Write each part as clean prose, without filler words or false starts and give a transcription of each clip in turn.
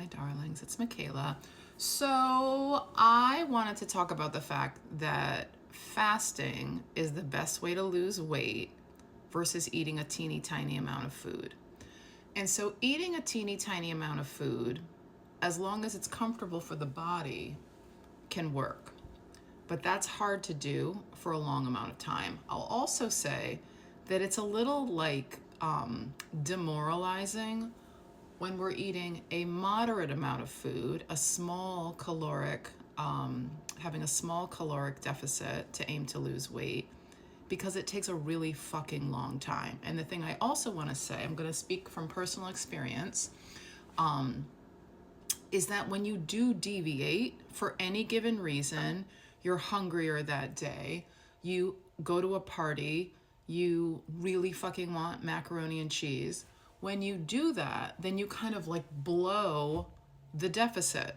darlings. It's Michaela. So, I wanted to talk about the fact that fasting is the best way to lose weight versus eating a teeny tiny amount of food. And so, eating a teeny tiny amount of food, as long as it's comfortable for the body, can work. But that's hard to do for a long amount of time. I'll also say that it's a little like demoralizing when we're eating a moderate amount of food, a small caloric, having a small caloric deficit to aim to lose weight, because it takes a really fucking long time. And the thing I also want to say, I'm going to speak from personal experience, is that when you do deviate for any given reason, you're hungrier that day, you go to a party, you really fucking want macaroni and cheese. When you do that, then you kind of like blow the deficit.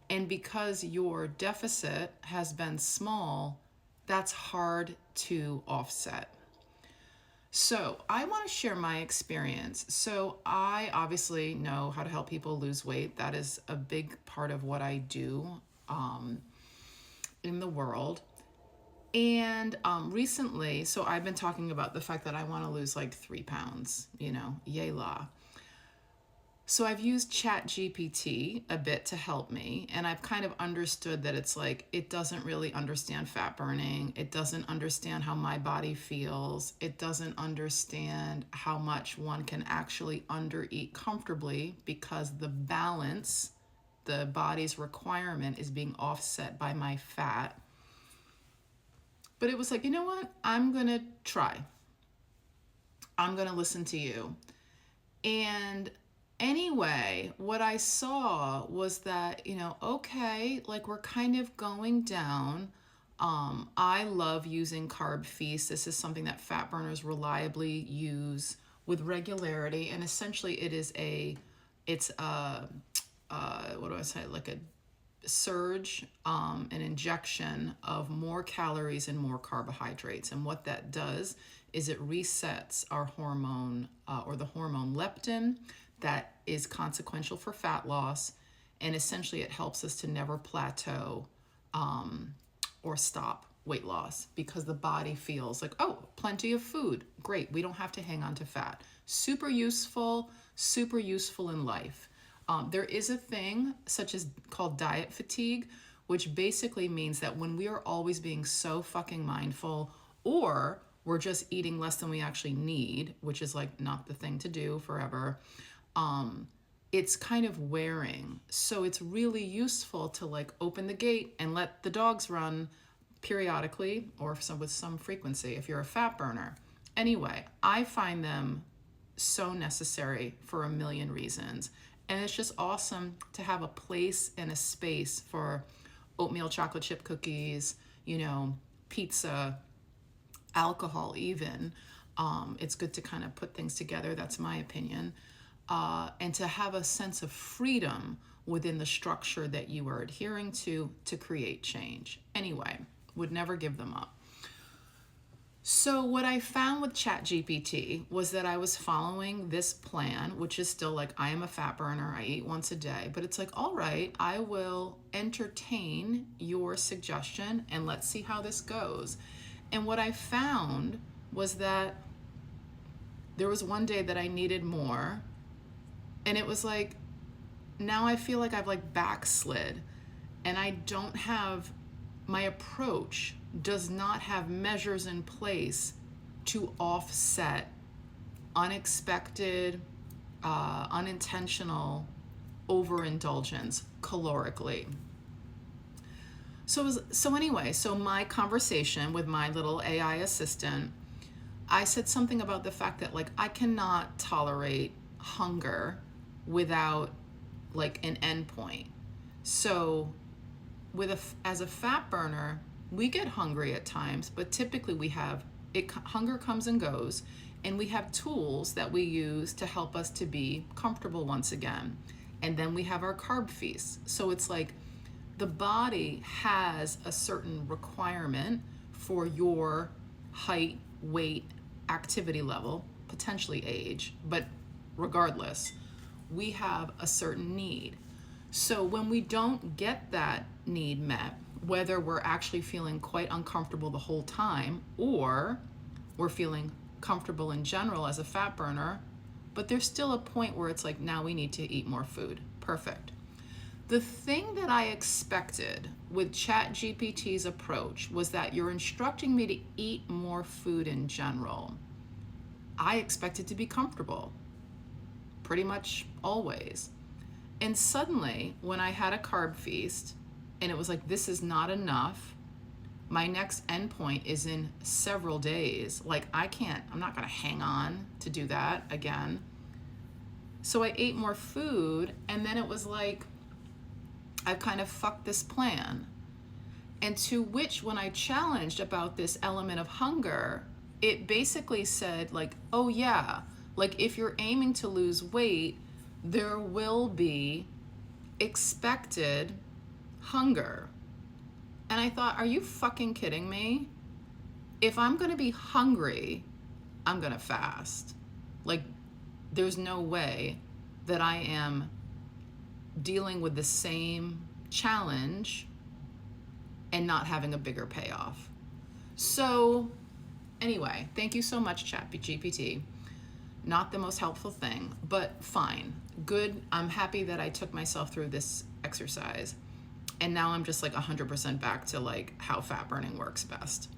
And because your deficit has been small, that's hard to offset. So I want to share my experience. So I obviously know how to help people lose weight. That is a big part of what I do in the world. And recently, so I've been talking about the fact that I want to lose like 3 pounds, yay la. So I've used ChatGPT a bit to help me, and I've kind of understood that it's like, it doesn't really understand fat burning. It doesn't understand how my body feels. It doesn't understand how much one can actually undereat comfortably, because the balance, the body's requirement, is being offset by my fat. But it was like, you know what? I'm going to try. I'm going to listen to you. And anyway, what I saw was that, okay, like we're kind of going down. I love using carb feasts. This is something that fat burners reliably use with regularity. And essentially like a surge, an injection of more calories and more carbohydrates. And what that does is it resets our hormone, or the hormone leptin, that is consequential for fat loss. And essentially it helps us to never plateau or stop weight loss, because the body feels like, oh, plenty of food. Great. We don't have to hang on to fat. Super useful in life. There is a thing called diet fatigue, which basically means that when we are always being so fucking mindful, or we're just eating less than we actually need, which is like not the thing to do forever, it's kind of wearing. So it's really useful to like open the gate and let the dogs run periodically, or with some frequency if you're a fat burner. Anyway, I find them so necessary for a million reasons. And it's just awesome to have a place and a space for oatmeal chocolate chip cookies, pizza, alcohol even. It's good to kind of put things together. That's my opinion. And to have a sense of freedom within the structure that you are adhering to create change. Anyway, would never give them up. So what I found with ChatGPT was that I was following this plan, which is still like, I am a fat burner, I eat once a day, but it's like, all right, I will entertain your suggestion and let's see how this goes. And what I found was that there was one day that I needed more, and it was like, now I feel like I've like backslid, and I don't have, my approach does not have measures in place to offset unexpected, unintentional overindulgence calorically. So anyway, my conversation with my little AI assistant, I said something about the fact that like I cannot tolerate hunger without like an endpoint. So as a fat burner, we get hungry at times, but typically hunger comes and goes, and we have tools that we use to help us to be comfortable once again. And then we have our carb feasts. So it's like the body has a certain requirement for your height, weight, activity level, potentially age, but regardless, we have a certain need. So when we don't get that need met, whether we're actually feeling quite uncomfortable the whole time or we're feeling comfortable in general as a fat burner, but there's still a point where it's like, now we need to eat more food. Perfect. The thing that I expected with ChatGPT's approach was that you're instructing me to eat more food in general. I expected to be comfortable, pretty much always. And suddenly, when I had a carb feast, and it was like, this is not enough, my next endpoint is in several days. Like, I'm not gonna hang on to do that again. So I ate more food, and then it was like, I've kind of fucked this plan. And to which, when I challenged about this element of hunger, it basically said like, oh yeah, like if you're aiming to lose weight, there will be expected hunger. And I thought, are you fucking kidding me? If I'm gonna be hungry, I'm gonna fast. Like, there's no way that I am dealing with the same challenge and not having a bigger payoff. So anyway, thank you so much, ChatGPT. Not the most helpful thing, but fine. Good. I'm happy that I took myself through this exercise. And now I'm just like 100% back to like how fat burning works best.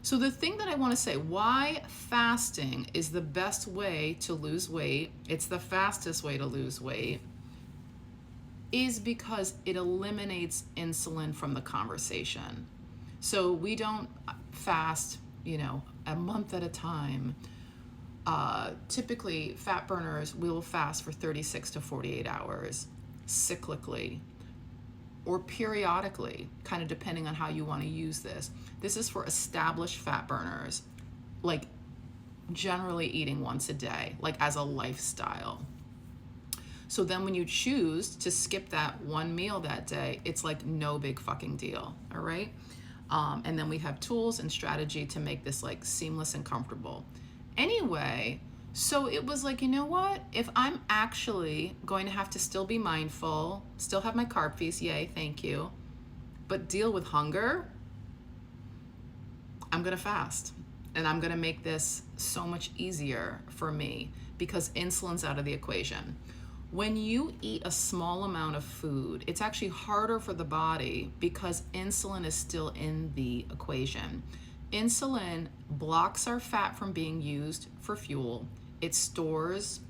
So the thing that I want to say, why fasting is the best way to lose weight, it's the fastest way to lose weight, is because it eliminates insulin from the conversation. So we don't fast, a month at a time. Typically, fat burners will fast for 36 to 48 hours, cyclically or periodically, kind of depending on how you want to use this. This is for established fat burners, like generally eating once a day, like as a lifestyle. So then when you choose to skip that one meal that day, it's like no big fucking deal, all right? And then we have tools and strategy to make this like seamless and comfortable. Anyway, so it was like, you know what? If I'm actually going to have to still be mindful, still have my carb feast, yay, thank you, but deal with hunger, I'm gonna fast. And I'm gonna make this so much easier for me because insulin's out of the equation. When you eat a small amount of food, it's actually harder for the body because insulin is still in the equation. Insulin blocks our fat from being used for fuel. It stores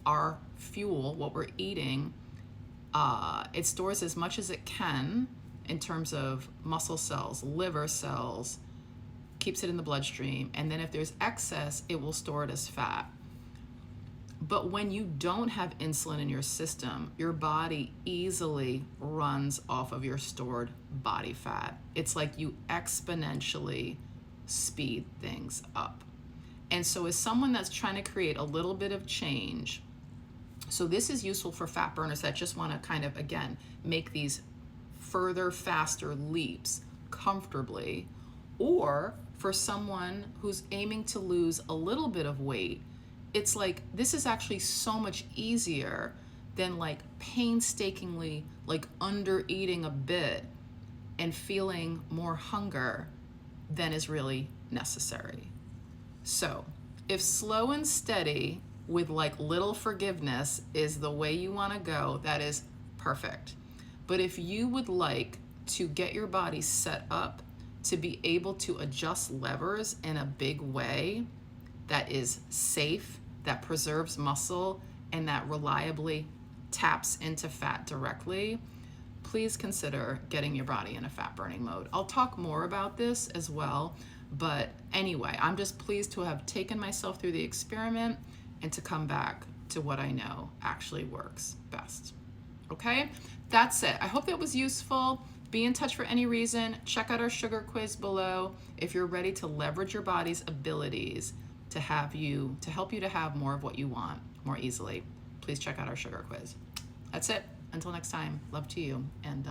our fuel, what we're eating. It stores as much as it can in terms of muscle cells, liver cells, keeps it in the bloodstream. And then if there's excess, it will store it as fat. But when you don't have insulin in your system, your body easily runs off of your stored body fat. It's like you exponentially speed things up. And so as someone that's trying to create a little bit of change, so this is useful for fat burners that just want to kind of, again, make these further, faster leaps comfortably, or for someone who's aiming to lose a little bit of weight. It's like, this is actually so much easier than like painstakingly like under eating a bit and feeling more hunger than is really necessary. So if slow and steady with like little forgiveness is the way you want to go, that is perfect. But if you would like to get your body set up to be able to adjust levers in a big way that is safe, that preserves muscle, and that reliably taps into fat directly, please consider getting your body in a fat burning mode. I'll talk more about this as well, but anyway, I'm just pleased to have taken myself through the experiment and to come back to what I know actually works best. Okay, that's it. I hope that was useful. Be in touch for any reason. Check out our sugar quiz below if you're ready to leverage your body's abilities to help you to have more of what you want more easily. Please check out our sugar quiz. That's it. Until next time, love to you, and